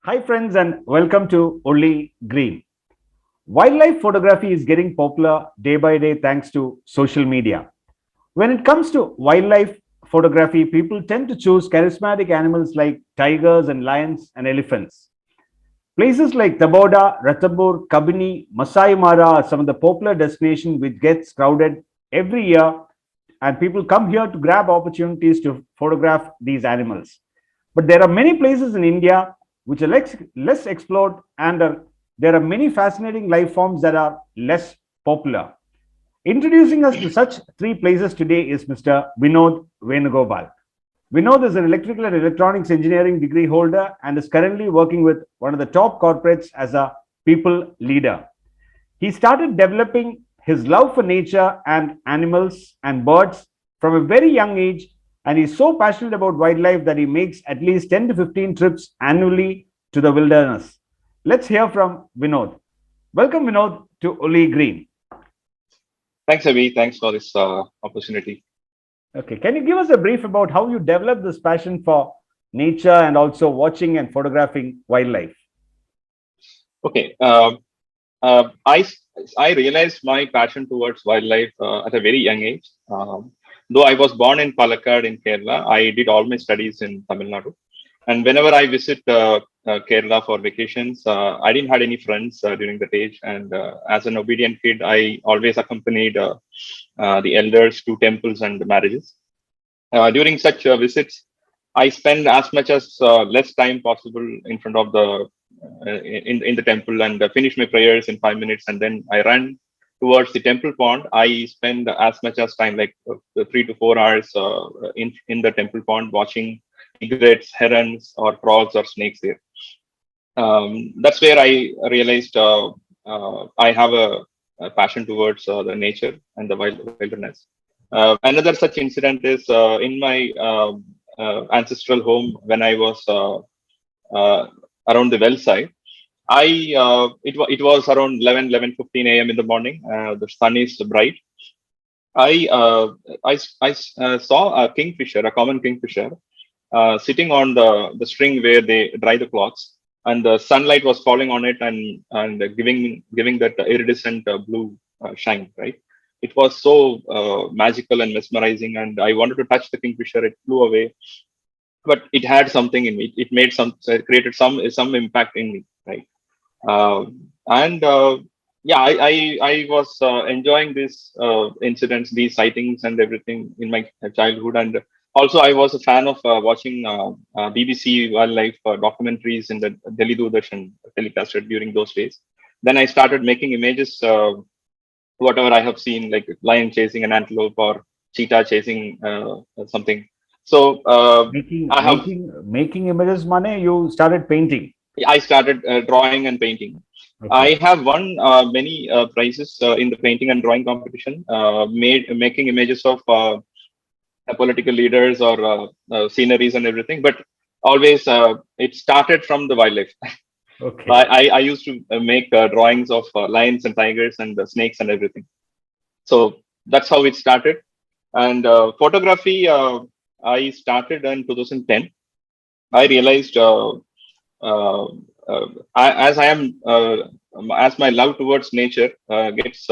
Hi, friends, and welcome to Only Green. Wildlife photography is getting popular day by day thanks to social media. When it comes to wildlife photography, people tend to choose charismatic animals like tigers and lions and elephants. Places like Taboda, Ranthambore, Kabini, Masai Mara are some of the popular destinations which gets crowded every year, and people come here to grab opportunities to photograph these animals. But there are many places in India which are less explored, and there are many fascinating life forms that are less popular. Introducing us to such three places today is Mr. Vinodh Venugopal. Vinod is an electrical and electronics engineering degree holder and is currently working with one of the top corporates as a people leader. He started developing his love for nature and animals and birds from a very young age, and he's so passionate about wildlife that he makes at least 10 to 15 trips annually to the wilderness. Let's hear from Vinod. Welcome, Vinod, to Oli Green. Thanks, Avi. Thanks for this opportunity. Okay, can you give us a brief about how you developed this passion for nature and also watching and photographing wildlife? Okay. I realized my passion towards wildlife at a very young age. Though I was born in Palakkad in Kerala, I did all my studies in Tamil Nadu. And whenever I visit Kerala for vacations, I didn't had any friends during that age. And as an obedient kid, I always accompanied the elders to temples and marriages. During such visits, I spend as much as less time possible in front of the in the temple and finish my prayers in 5 minutes, and then I run towards the temple pond. I spend as much as time like 3 to 4 hours in the temple pond watching egrets, herons, or frogs or snakes there. That's where I realized I have a passion towards the nature and the wilderness. Another such incident is in my ancestral home when I was uh, around the well side. It was around 11:15 a.m. in the morning. The sun is bright. I saw a kingfisher, a common kingfisher, sitting on the string where they dry the cloths, and the sunlight was falling on it and giving that iridescent blue shine. Right, it was so magical and mesmerizing, and I wanted to touch the kingfisher. It flew away, but it had something in me. It made created some impact in me. Right, and yeah, I was enjoying these incidents, these sightings, and everything in my childhood. And also, I was a fan of watching BBC wildlife documentaries in the Delhi Doordarshan telecasted during those days. Then I started making images, whatever I have seen, like lion chasing an antelope or cheetah chasing something. So Making I have making making images, money. You started painting. I started drawing and painting. I Okay. have won many prizes in the painting and drawing competition, making images of political leaders or sceneries and everything. But always it started from the wildlife. Okay. I used to make drawings of lions and tigers and snakes and everything. So that's how it started. And photography, I started in 2010. I realized uh, as I am as my love towards nature gets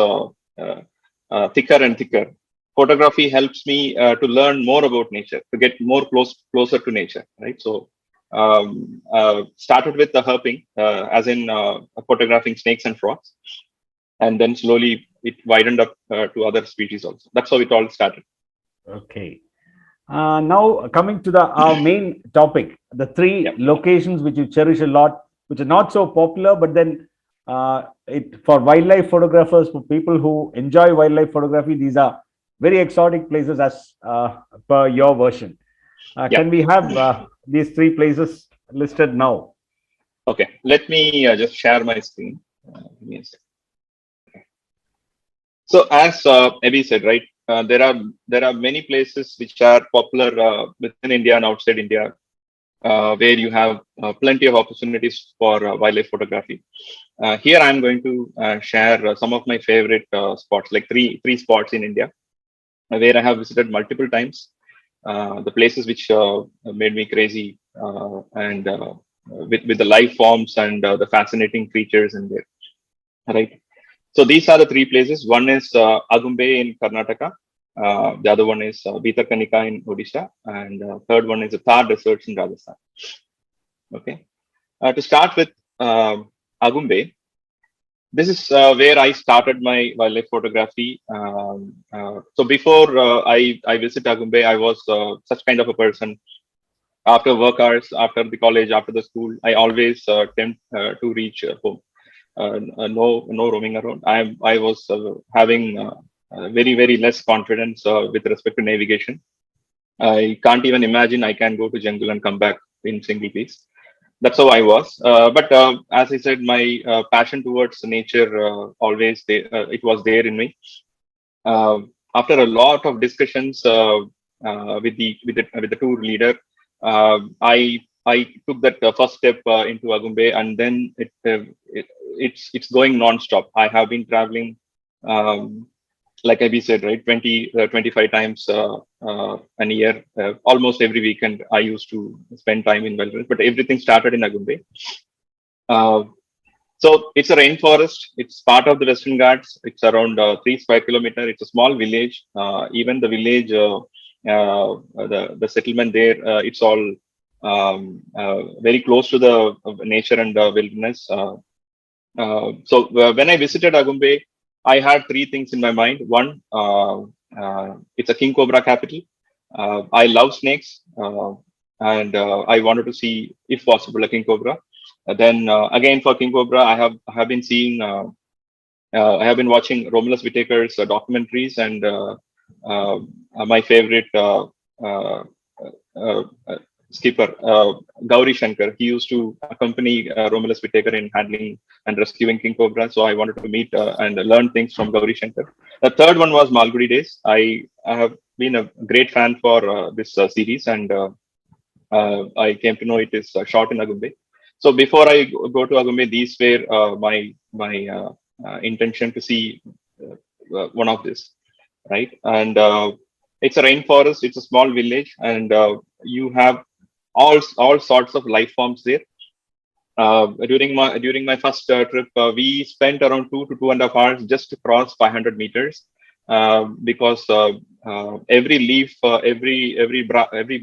thicker and thicker. Photography helps me to learn more about nature, to get more closer to nature. Right. So started with the herping, as in photographing snakes and frogs, and then slowly it widened up to other species also. That's how it all started. Okay. Now coming to the our main topic, the three Yeah. locations which you cherish a lot, which are not so popular, but then it for wildlife photographers, for people who enjoy wildlife photography, these are very exotic places as per your version. Yeah. Can we have these three places listed now? Okay. Let me just share my screen. Give me a sec. So as Abby said, right, there are many places which are popular within India and outside India, where you have plenty of opportunities for wildlife photography. Here, I'm going to share some of my favorite spots, like three spots in India, where I have visited multiple times. The places which made me crazy, and with the life forms and the fascinating creatures in there, right? So these are the three places. One is Agumbe in Karnataka. The other one is Bhitarkanika in Odisha, and third one is the Thar Deserts in Rajasthan. Okay. To start with Agumbe, this is where I started my wildlife photography. So before I visit Agumbe, I was such kind of a person. After work hours, after the college, after the school, I always attempt to reach home. No roaming around. I was having very less confidence with respect to navigation. I can't even imagine I can go to jungle and come back in single piece. That's how I was. But as I said, my passion towards nature always it was there in me. After a lot of discussions with the tour leader, I took that first step into Agumbe, and then it's going non-stop. I have been traveling, like Abhi said, right, 25 times a year. Almost every weekend, I used to spend time in wilderness. But everything started in Agumbe. Uh, so it's a rainforest. It's part of the Western Ghats. It's around 3 square kilometers. It's a small village. Even the village, the settlement there, it's all very close to the nature and wilderness. So when I visited Agumbe, I had three things in my mind. One, it's a king cobra capital. I love snakes, and I wanted to see, if possible, a king cobra. Then again for king cobra, I have been seeing. I have been watching Romulus Whitaker's documentaries, and my favorite uh, uh, skipper, Gauri Shankar. He used to accompany Romulus Whitaker in handling and rescuing king cobra. So I wanted to meet and learn things from Gauri Shankar. The third one was Malgudi Days. I have been a great fan for this series, and I came to know it is shot in Agumbe. So before I go to Agumbe, these were my intention to see one of this, right? And it's a rainforest. It's a small village, and you have all sorts of life forms there. During my first trip, we spent around 2 to 2.5 hours just to cross 500 meters, because every leaf, every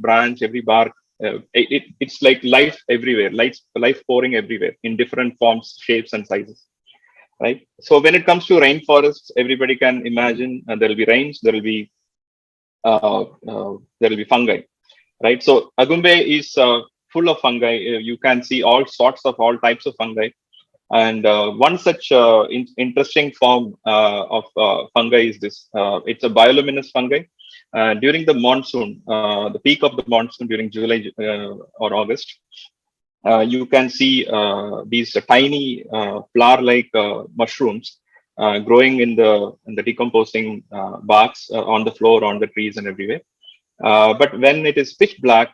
branch, every bark, it's like life everywhere, life pouring everywhere in different forms, shapes, and sizes. Right. So when it comes to rainforests, everybody can imagine there will be rains, there will be fungi, right? So Agumbe is full of fungi. You can see all types of fungi. And one such interesting form of fungi is this. It's a bioluminescent fungi. During the monsoon, the peak of the monsoon during July or August, you can see these tiny flower-like mushrooms growing in the decomposing barks on the floor, on the trees, and everywhere. But when it is pitch dark,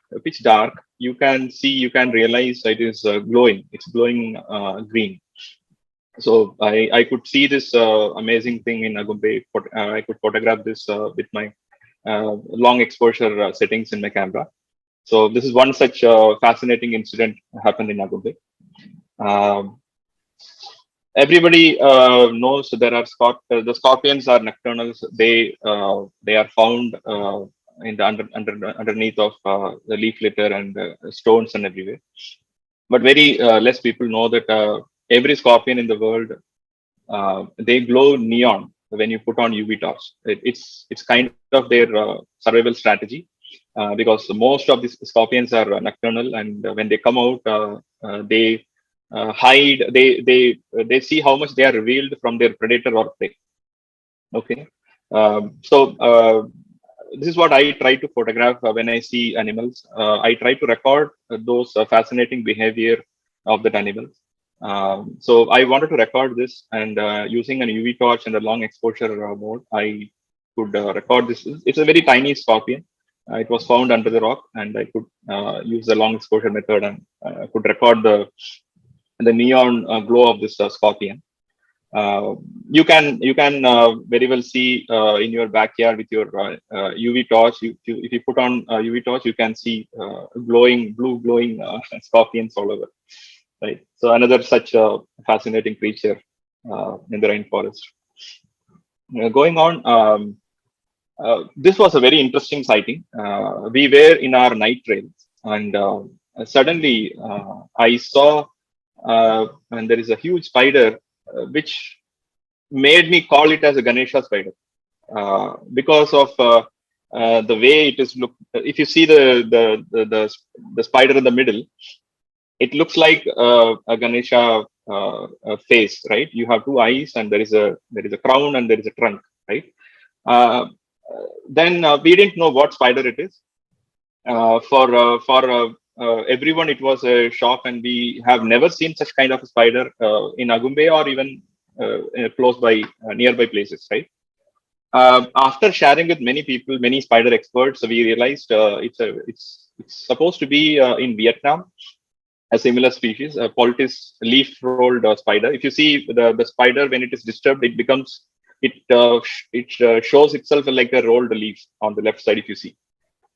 you can realize it is glowing. It's glowing green. So I could see this amazing thing in Agumbe. I could photograph this with my long exposure settings in my camera. So this is one such fascinating incident happened in Agumbe. Um, Everybody knows there are the scorpions are nocturnals. They are found in the underneath of the leaf litter and stones and everywhere. But very less people know that every scorpion in the world, they glow neon when you put on UV torch. It's kind of their survival strategy, because most of these scorpions are nocturnal, and when they come out, they hide. They see how much they are revealed from their predator or prey. Okay, so this is what I try to photograph when I see animals. I try to record those fascinating behavior of that animal. So I wanted to record this, and using an UV torch and a long exposure mode, I could record this. It's a very tiny scorpion. It was found under the rock, and I could use the long exposure method, and could record the neon glow of this scorpion. Uh, you can very well see in your backyard with your UV torch. If you put on UV torch, you can see glowing blue glowing scorpions all over. Right. So another such fascinating creature in the rainforest. Going on, this was a very interesting sighting. We were in our night trails, and suddenly I saw, and there is a huge spider, which made me call it as a Ganesha spider because of the way it is look. If you see the spider in the middle, it looks like a Ganesha face, right? You have two eyes, and there is a crown, and there is a trunk, right? Uh, then we didn't know what spider it is. For everyone, it was a shock, and we have never seen such kind of a spider in Agumbe or even close by nearby places, right? After sharing with many people, many spider experts, we realized it's supposed to be in Vietnam, a similar species, a Poltis leaf-rolled spider. If you see the spider when it is disturbed, it shows itself like a rolled leaf on the left side. If you see,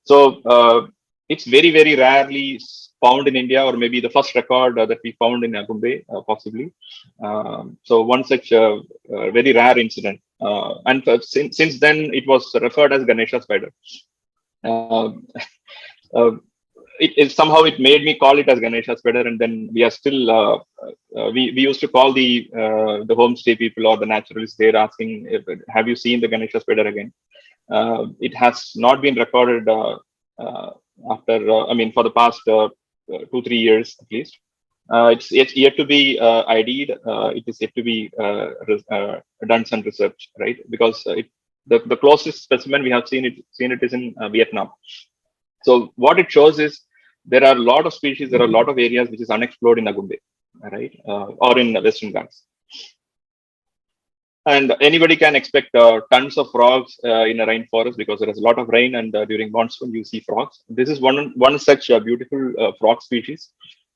so it's very very rarely found in India, or maybe the first record that we found in Agumbe, possibly. So one such very rare incident, and since then it was referred as Ganesha spider. Uh, uh, somehow it made me call it as Ganesha spider, and then we are still we used to call the homestay people or the naturalists there, asking, have you seen the Ganesha spider again? It has not been recorded uh, after I mean for the past 2-3 years at least. It's yet to be ID'd. It is yet to be done some research, right? Because the closest specimen we have seen it is in Vietnam. So what it shows is there are a lot of species, there are a lot of areas which is unexplored in Agumbe, right, or in Western Ghats. And anybody can expect tons of frogs in a rainforest because there is a lot of rain, and during monsoon you see frogs. This is one such beautiful frog species.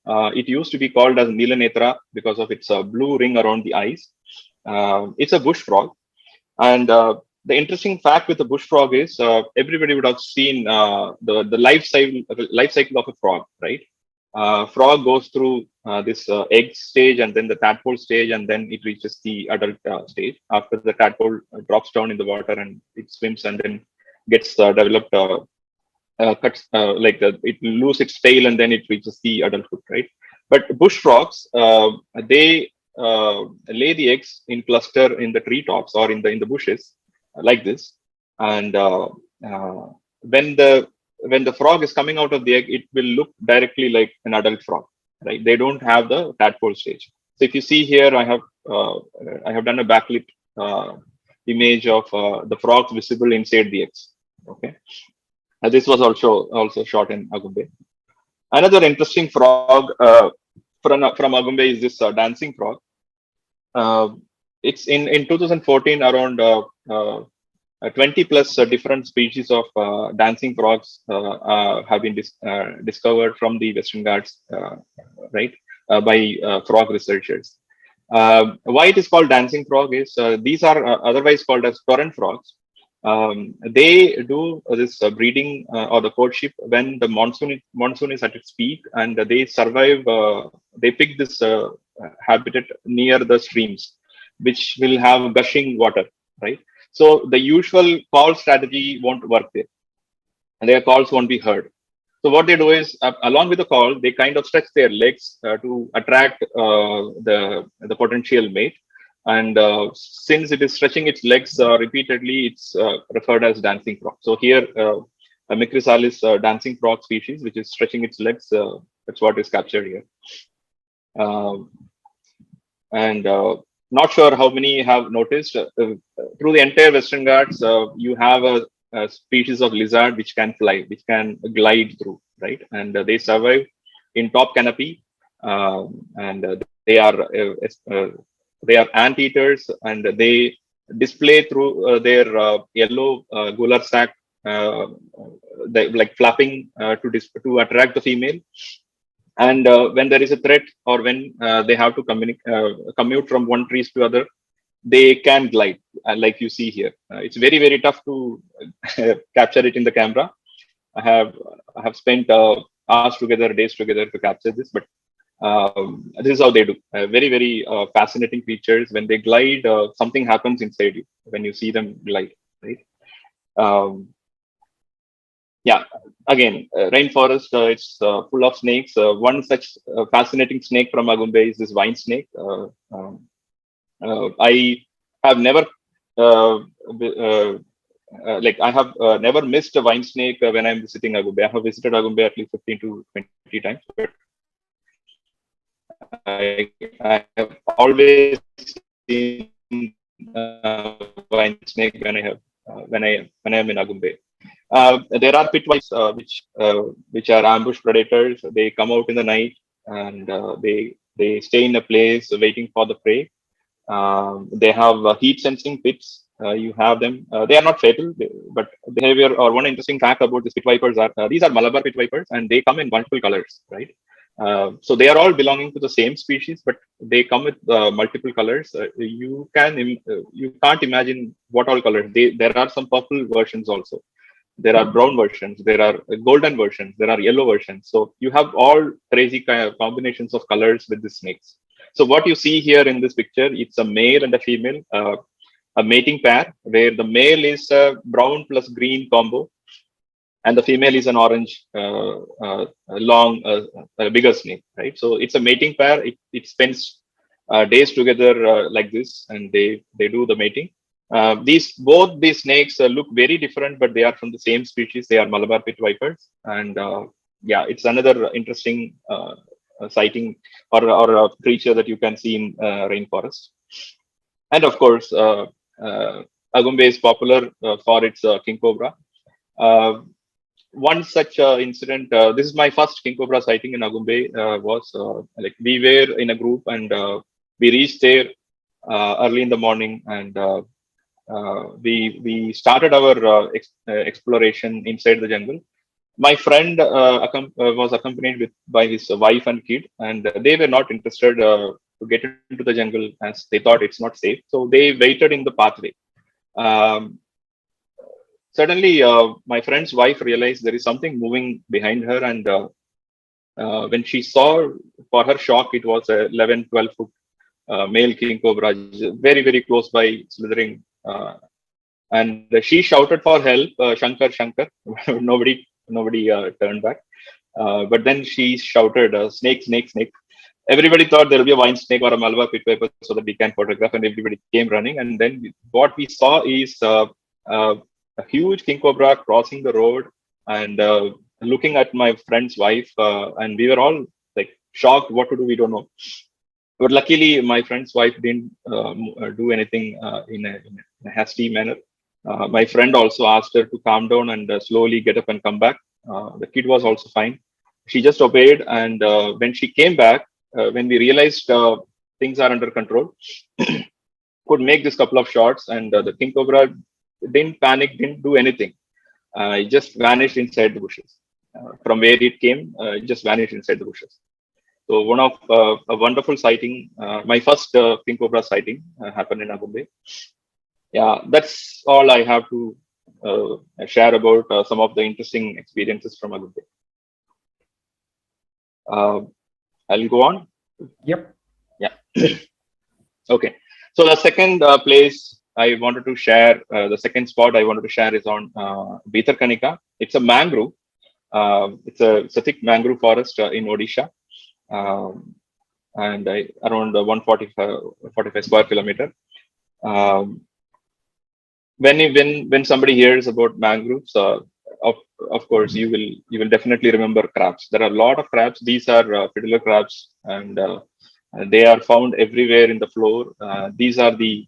It used to be called as Nilanetra because of its blue ring around the eyes. It's a bush frog, and the interesting fact with the bush frog is everybody would have seen the life cycle of a frog, right? Frog goes through this egg stage, and then the tadpole stage, and then it reaches the adult stage. After the tadpole drops down in the water and it swims, and then gets developed, cuts it lose its tail, and then it reaches the adulthood, right? But bush frogs, they lay the eggs in cluster in the treetops or in the bushes like this, and when the frog is coming out of the egg, it will look directly like an adult frog, right? They don't have the tadpole stage. So if you see here, I have done a backlit image of the frogs visible inside the eggs. Okay, this was also shot in Agumbe. Another interesting frog from Agumbe is this dancing frog. It's in 2014, around 20 plus different species of dancing frogs have been discovered from the Western Ghats, right, by frog researchers. Why it is called dancing frog is these are otherwise called as torrent frogs. They do this breeding or the courtship when the monsoon is at its peak, and they survive. They pick this habitat near the streams, which will have gushing water, right? So the usual call strategy won't work there, and their calls won't be heard. So what they do is, along with the call, they kind of stretch their legs to attract the potential mate. And since it is stretching its legs repeatedly, it's referred as dancing frog. So here, a Microsalis dancing frog species, which is stretching its legs, that's what is captured here. Um, and not sure how many have noticed through the entire Western Ghats, you have a species of lizard which can fly, which can glide through, right? And they survive in top canopy, and they are anteaters, and they display through their yellow gular sac, like flapping to attract the female. And when there is a threat, or when they have to commute from one tree to other, they can glide, like you see here. It's very, very tough to capture it in the camera. I have I have spent hours together, days together to capture this, but this is how they do. Very, very fascinating features. When they glide, something happens inside you when you see them glide. Right? Um, yeah. Again, rainforest. It's full of snakes. One such fascinating snake from Agumbe is this vine snake. I have never uh, uh, like I have never missed a vine snake when I'm visiting Agumbe. I have visited Agumbe at least 15 to 20 times, but I have always seen vine snake when I am in Agumbe. There are pitwipers which are ambush predators. They come out in the night and they stay in a place waiting for the prey. They have heat sensing pits. You have them. They are not fatal, but behavior or one interesting fact about these pit vipers are these are Malabar pit vipers and they come in multiple colors, right? So they are all belonging to the same species, but they come with multiple colors. You can't imagine what all colors. There are some purple versions also. There are brown versions. There are golden versions. There are yellow versions. So you have all crazy kind of combinations of colors with the snakes. So what you see here in this picture, it's a male and a female, a mating pair where the male is a brown plus green combo and the female is an orange, long, bigger snake, right? So it's a mating pair. It spends days together like this, and they do the mating. Both these snakes look very different, but they are from the same species. They are Malabar pit vipers, and yeah, it's another interesting sighting or a creature that you can see in rainforest. And of course, Agumbe is popular for its king cobra. Uh, One such incident, this is my first king cobra sighting in Agumbe, was like we were in a group and we reached there early in the morning, and we started our exploration inside the jungle. My friend was accompanied by his wife and kid, and they were not interested to get into the jungle as they thought it's not safe. So they waited in the pathway. Um, Suddenly, my friend's wife realized there is something moving behind her, and when she saw, for her shock, it was a 11, 12 foot male king cobra, very, very close by, slithering. And she shouted for help, Shankar, Shankar. Nobody turned back. But then she shouted, snake, snake, snake. Everybody thought there will be a wine snake or a Malabar pit viper so that we can photograph, and everybody came running. And then what we saw is uh, a huge king cobra crossing the road and looking at my friend's wife, and we were all like shocked. What to do? We don't know. But luckily, my friend's wife didn't do anything in a hasty manner. My friend also asked her to calm down and slowly get up and come back. The kid was also fine. She just obeyed, and when she came back, when we realized things are under control, could make this couple of shots, and the king cobra didn't panic, didn't do anything. It just vanished inside the bushes. From where it came, it just vanished inside the bushes. So one of a wonderful sighting. My first king cobra sighting happened in Agumbe. Yeah, that's all I have to share about some of the interesting experiences from Agumbe. I'll go on. Yep. Yeah. Okay. So the second place I wanted to share, the second spot I wanted to share is on Bhitarkanika. It's a mangrove. It's a thick mangrove forest in Odisha, and around 145 square kilometer. Um, when somebody hears about mangroves, of of course you will definitely remember crabs. There are a lot of crabs. These are fiddler crabs, and they are found everywhere in the floor. These are the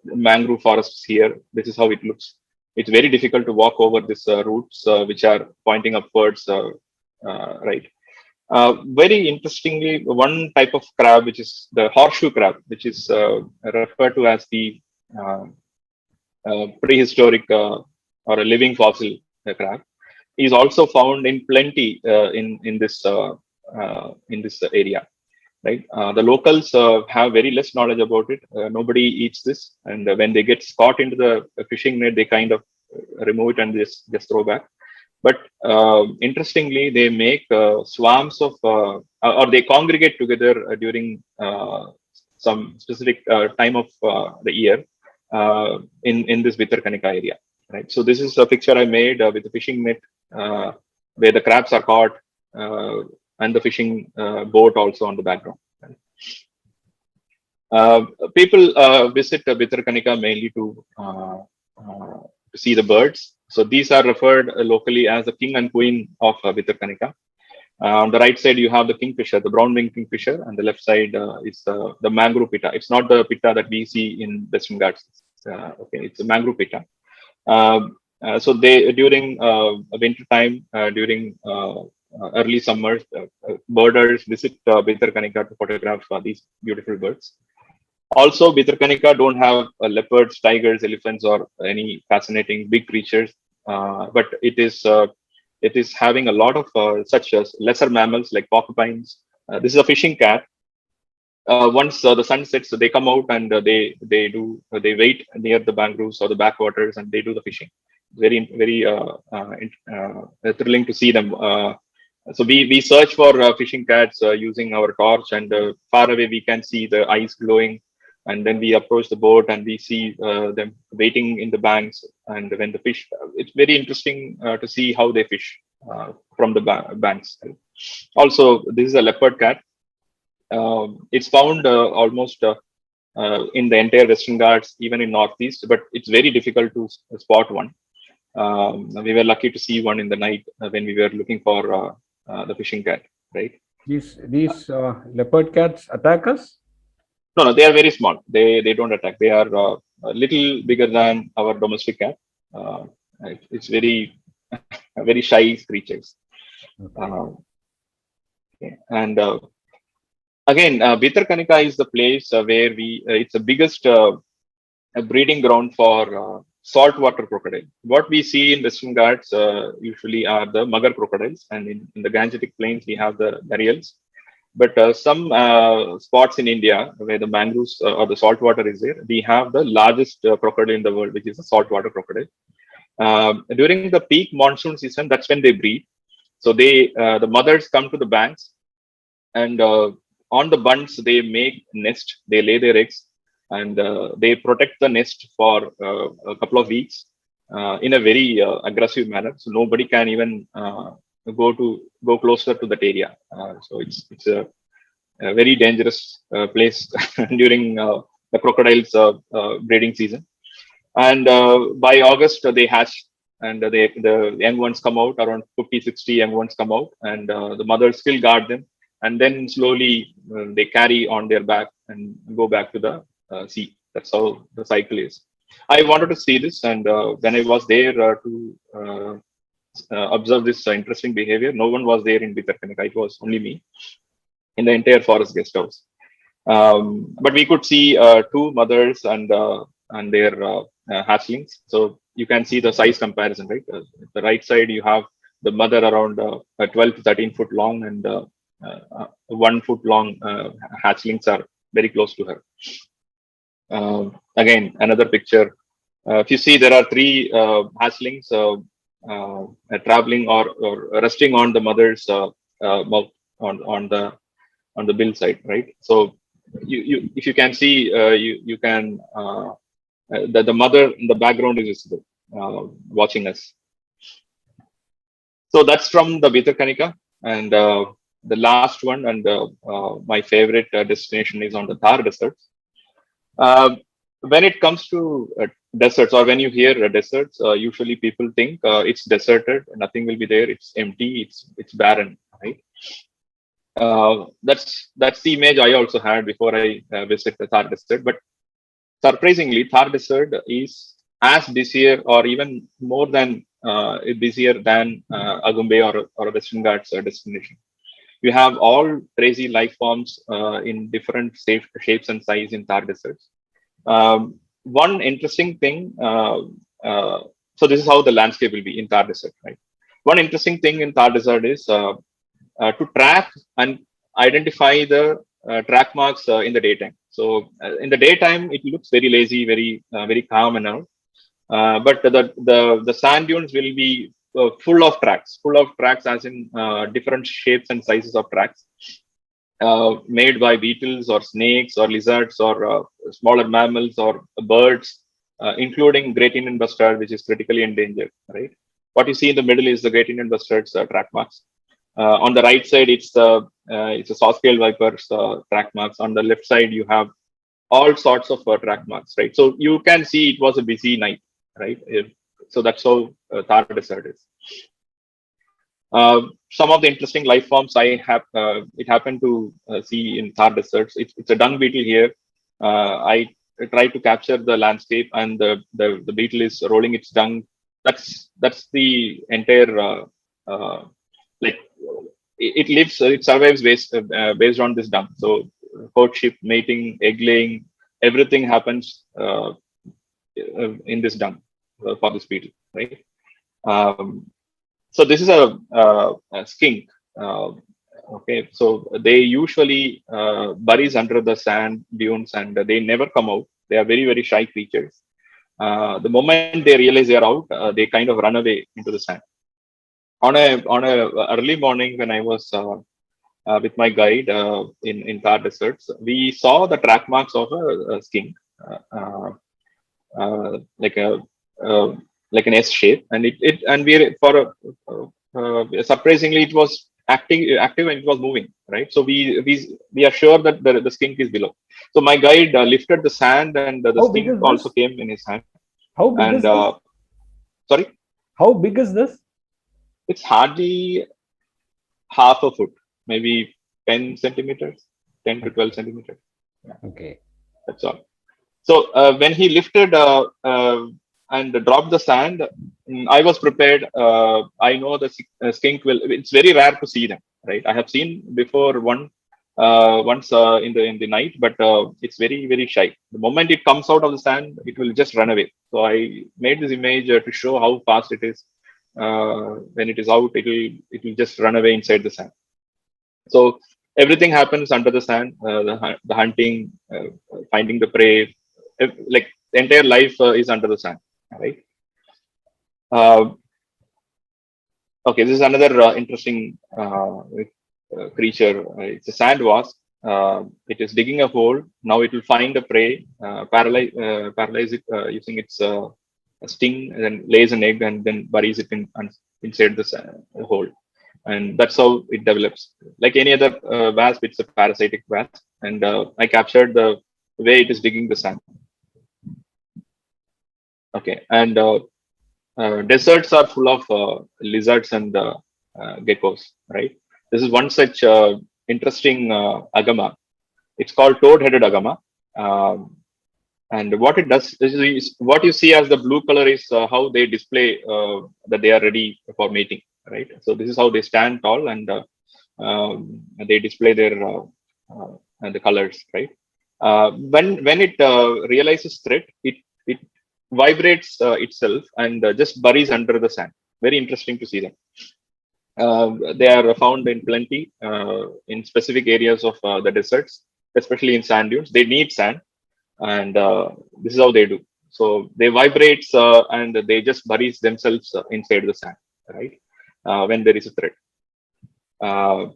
mangrove forests here. This is how it looks. It's very difficult to walk over these roots which are pointing upwards, right? Very interestingly, one type of crab, which is the horseshoe crab, which is referred to as the uh, prehistoric or a living fossil crab, is also found in plenty in this area. right? The locals have very less knowledge about it. Nobody eats this, and when they get caught into the fishing net, they kind of remove it and just throw back. But interestingly, they make swarms of, or they congregate together during some specific time of the year in this Vitarkanika area, right? So this is a picture I made with a fishing net uh, where the crabs are caught, uh, and the fishing boat also on the background. Uh, People visit Vitarkanika mainly to see the birds. So these are referred locally as the king and queen of Vitarkanika. On the right side, you have the kingfisher, the brown-winged kingfisher, and the left side is the mangrove pitta. It's not the pitta that we see in Western Ghats. Okay, it's a mangrove pitta. So they during winter time, during early summers, birders visit Vitarkanika to photograph these beautiful birds. Also, Vitarkanika don't have leopards, tigers, elephants, or any fascinating big creatures, but it is having a lot of such as lesser mammals like porcupines. This is a fishing cat. Once the sun sets, they come out and they wait near the mangroves or the backwaters and they do the fishing. Very thrilling to see them. So we search for fishing cats using our torch, and far away we can see the eyes glowing. And then we approach the boat and we see them waiting in the banks. And when the fish, it's very interesting to see how they fish from the banks. Also, this is a leopard cat. It's found almost in the entire Western Ghats, even in Northeast, but it's very difficult to spot one. We were lucky to see one in the night when we were looking for the fishing cat, right? These leopard cats attack us? No, they are very small. They don't attack. They are a little bigger than our domestic cat. It's very very shy creatures. Okay. Okay. And again, Vitarkanika is the place where it's the biggest breeding ground for saltwater crocodile. What we see in Western Ghats usually are the mugger crocodiles, and in the Gangetic Plains we have the gharials. But some spots in India where the mangroves or the saltwater is there, we have the largest crocodile in the world, which is a saltwater crocodile. During the peak monsoon season, that's when they breed. So the mothers come to the banks, and on the bunds they make nest. They lay their eggs, and they protect the nest for a couple of weeks in a very aggressive manner. So nobody can even go closer to that area. So it's a very dangerous place during the crocodiles breeding season. And by August they hatch, and the young ones come out. Around 50, 60 young ones come out, and the mothers still guard them, and then slowly they carry on their back and go back to the sea. That's how the cycle is. I wanted to see this, and when I was there to observe this interesting behavior, no one was there in Vitarkanika. It was only me in the entire forest guest house. But we could see two mothers and their hatchlings. So you can see the size comparison, right? The right side you have the mother around 12 to 13 foot long, and 1 foot long hatchlings are very close to her. Again, another picture. If you see, there are three hatchlings traveling or resting on the mother's mouth on the bill side, right? So you if you can see, you can the mother in the background is visible, watching us. So that's from the Vitarkanika, and the last one, and my favorite destination is on the Thar Desert. When it comes to deserts, or when you hear deserts, usually people think it's deserted, nothing will be there, it's empty, it's barren, right? That's the image I also had before I visited the Thar Desert. But surprisingly, Thar Desert is as busier, or even more than busier than Agumbe or a Western Ghats destination. You have all crazy life forms in different shapes and size in Thar deserts. One interesting thing, so this is how the landscape will be in Thar desert, right? One interesting thing in Thar desert is to track and identify the track marks in the daytime. So in the daytime, it looks very lazy, very calm and all. But the sand dunes will be full of tracks, as in different shapes and sizes of tracks, made by beetles or snakes or lizards or smaller mammals or birds, including great Indian bustard, which is critically endangered. Right. What you see in the middle is the great Indian bustard's track marks. On the right side, it's a soft-tailed viper's track marks. On the left side, you have all sorts of track marks. Right. So you can see it was a busy night. Right. So that's how Thar Desert is. Some of the interesting life forms it happened to see in Thar deserts. It's a dung beetle here. I try to capture the landscape, and the beetle is rolling its dung. That's the entire like it survives based on this dung. So courtship, mating, egg laying, everything happens in this dung for this beetle, right? Um, so this is a skink. Okay, so they usually buries under the sand dunes, and they never come out. They are very shy creatures. The moment they realize they are out, they kind of run away into the sand. On a early morning when I was with my guide in Thar deserts, we saw the track marks of a skink, uh, like a uh, like an S shape, and it and we for a, surprisingly it was active and it was moving, right? So we are sure that the skink is below. So my guide lifted the sand, and the How big skink is also this? came in his hand. How big And is this? sorry, How big is this? it's hardly half a foot, maybe 10 centimeters, 10 to 12 centimeters. Yeah, Okay. that's all. So when he lifted and dropped the sand, I was prepared. I know the skink will. It's very rare to see them, right? I have seen before once in the night, but it's very shy. The moment it comes out of the sand, it will just run away. So I made this image to show how fast it is. When it is out, it will just run away inside the sand. So everything happens under the sand. The hunting, finding the prey, like the entire life is under the sand, right? Uh, okay, this is another interesting creature. It's a sand wasp. It is digging a hole. Now it will find a prey, paralyze it using its sting, and then lays an egg and then buries it inside the hole. And that's how it develops. Like any other wasp, it's a parasitic wasp. And I captured the way it is digging the sand. Okay, and deserts are full of lizards and geckos, right? This is one such interesting agama. It's called toad-headed agama. Um, and what it does is what you see as the blue color is how they display that they are ready for mating, right? So this is how they stand tall, and they display their the colors, right? When it realizes threat, it vibrates itself and just buries under the sand. Very interesting to see them. They are found in plenty in specific areas of the deserts, especially in sand dunes. They need sand, and this is how they do. So they vibrate and they just buries themselves inside the sand, right? When there is a threat. Uh,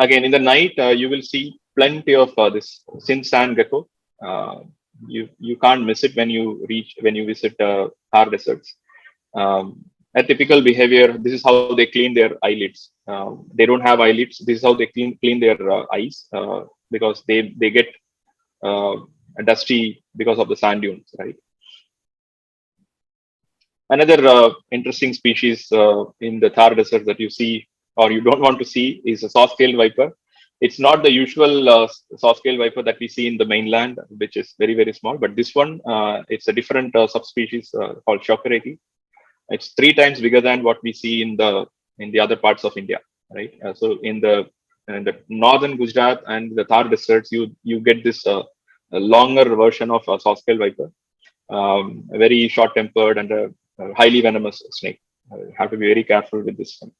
Again, in the night, you will see plenty of this sin sand gecko. Uh, you can't miss it when you visit Thar deserts. Um, a typical behavior. This is how they clean their eyelids. They don't have eyelids. This is how they clean their eyes because they get uh, dusty because of the sand dunes, right? Another interesting species in the Thar desert that you see or you don't want to see is a soft-tailed viper. It's not the usual soft-tailed viper that we see in the mainland, which is very small. But this one, it's a different subspecies called shokareki. It's 3 times bigger than what we see in the other parts of India, right? So in the northern Gujarat and the Thar deserts, you get this a longer version of a soft-tailed viper, a very short-tempered and a highly venomous snake. You have to be very careful with this one.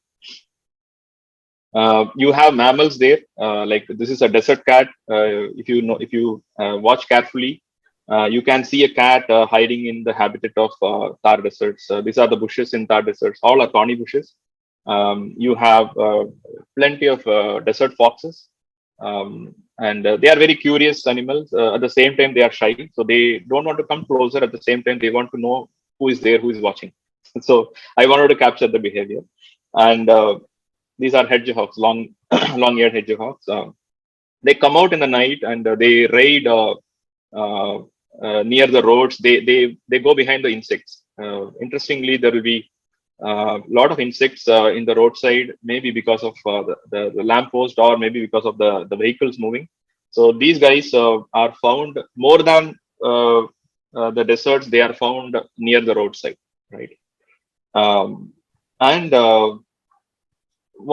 You have mammals there. Like this is a desert cat. If you watch carefully, you can see a cat hiding in the habitat of Thar deserts. These are the bushes in Thar deserts. All are thorny bushes. You have plenty of desert foxes, and they are very curious animals. At the same time, they are shy, so they don't want to come closer. At the same time, they want to know who is there, who is watching. So I wanted to capture the behavior, and these are hedgehogs, long-eared hedgehogs. They come out in the night and they raid uh, near the roads. They go behind the insects. Interestingly, there will be a lot of insects in the roadside, maybe because of the lamppost or maybe because of the vehicles moving. So these guys are found more than the deserts. They are found near the roadside, right? And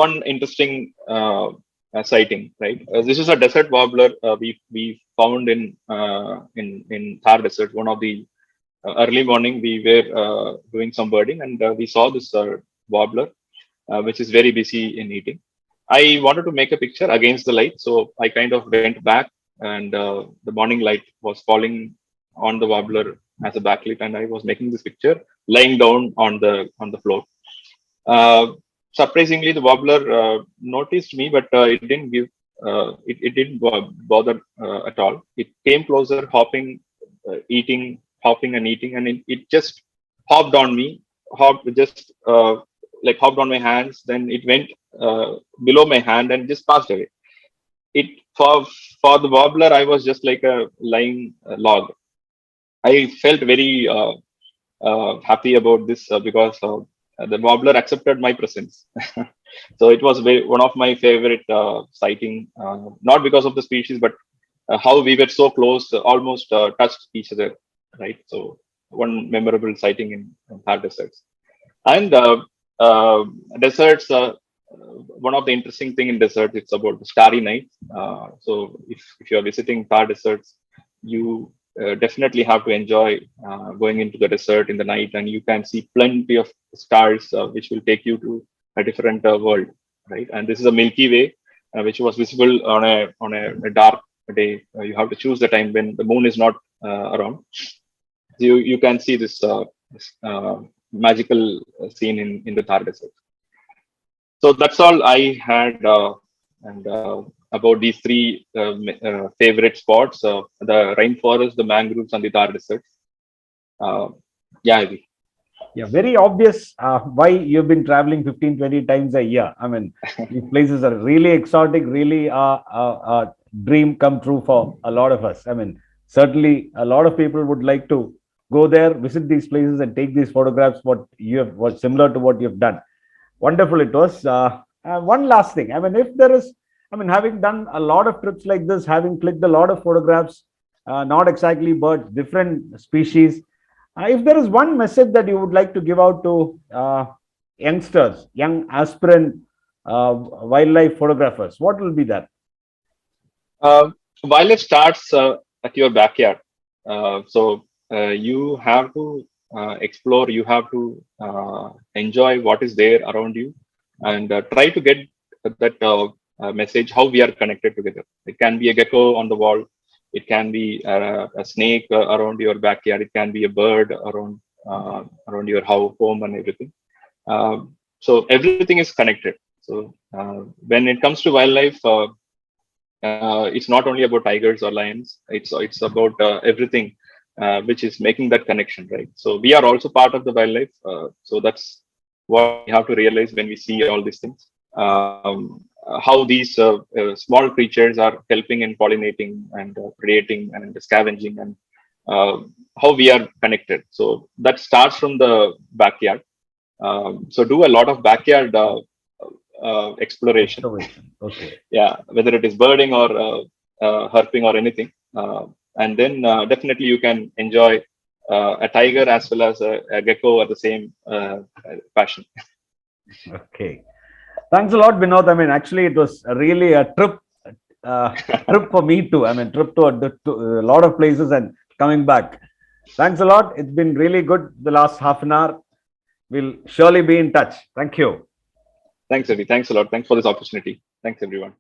One interesting sighting, right? This is a desert warbler we found in Thar Desert. One of the early morning we were doing some birding and we saw this warbler, which is very busy in eating. I wanted to make a picture against the light, so I kind of went back, and the morning light was falling on the warbler as a backlit, and I was making this picture lying down on the floor. Uh, Surprisingly, the warbler noticed me, but it didn't bother at all. It came closer, hopping, eating, hopping and eating, and it just hopped on me, hopped just like hopped on my hands. Then it went below my hand and just passed away. It for the warbler, I was just like a lying log. I felt very happy about this because the warbler accepted my presence. So it was one of my favorite sighting, not because of the species, but how we were so close, almost touched each other, right? So one memorable sighting in Thar deserts. And deserts, one of the interesting thing in desert, it's about the starry night. So if you are visiting Thar deserts, you definitely have to enjoy going into the desert in the night, and you can see plenty of stars, which will take you to a different world, right? And this is a Milky Way, which was visible on a dark day. You have to choose the time when the moon is not around. You can see this magical scene in the Thar desert. So that's all I had, and about these three favorite spots: the rainforest, the mangroves, and the Thar deserts. Uh, yeah, Ivy. Yeah, very obvious why you've been traveling 15, 20 times a year. I mean, these places are really exotic, really dream come true for a lot of us. I mean, certainly a lot of people would like to go there, visit these places, and take these photographs. What similar to what you've done. Wonderful it was. One last thing. I mean, if there is, I mean, having done a lot of trips like this, having clicked a lot of photographs, not exactly birds, different species. If there is one message that you would like to give out to youngsters, young aspirant wildlife photographers, what will be that? Uh, Wildlife starts at your backyard. So you have to explore, you have to enjoy what is there around you, and try to get that message how we are connected together. It can be a gecko on the wall, it can be a snake around your backyard, it can be a bird around your home and everything. So everything is connected. So when it comes to wildlife, it's not only about tigers or lions. It's about everything which is making that connection, right? So we are also part of the wildlife. So that's what we have to realize when we see all these things. How these small creatures are helping in pollinating and predating and scavenging, and how we are connected. So that starts from the backyard. So do a lot of backyard exploration. Exploration. Okay. Yeah, whether it is birding or herping or anything, and then definitely you can enjoy a tiger as well as a gecko at the same fashion. Okay. Thanks a lot, Vinod. I mean, actually, it was really a uh, trip for me too. I mean, trip to a lot of places and coming back. Thanks a lot. It's been really good the last half an hour. We'll surely be in touch. Thank you. Thanks, Eddie. Thanks a lot. Thanks for this opportunity. Thanks, everyone.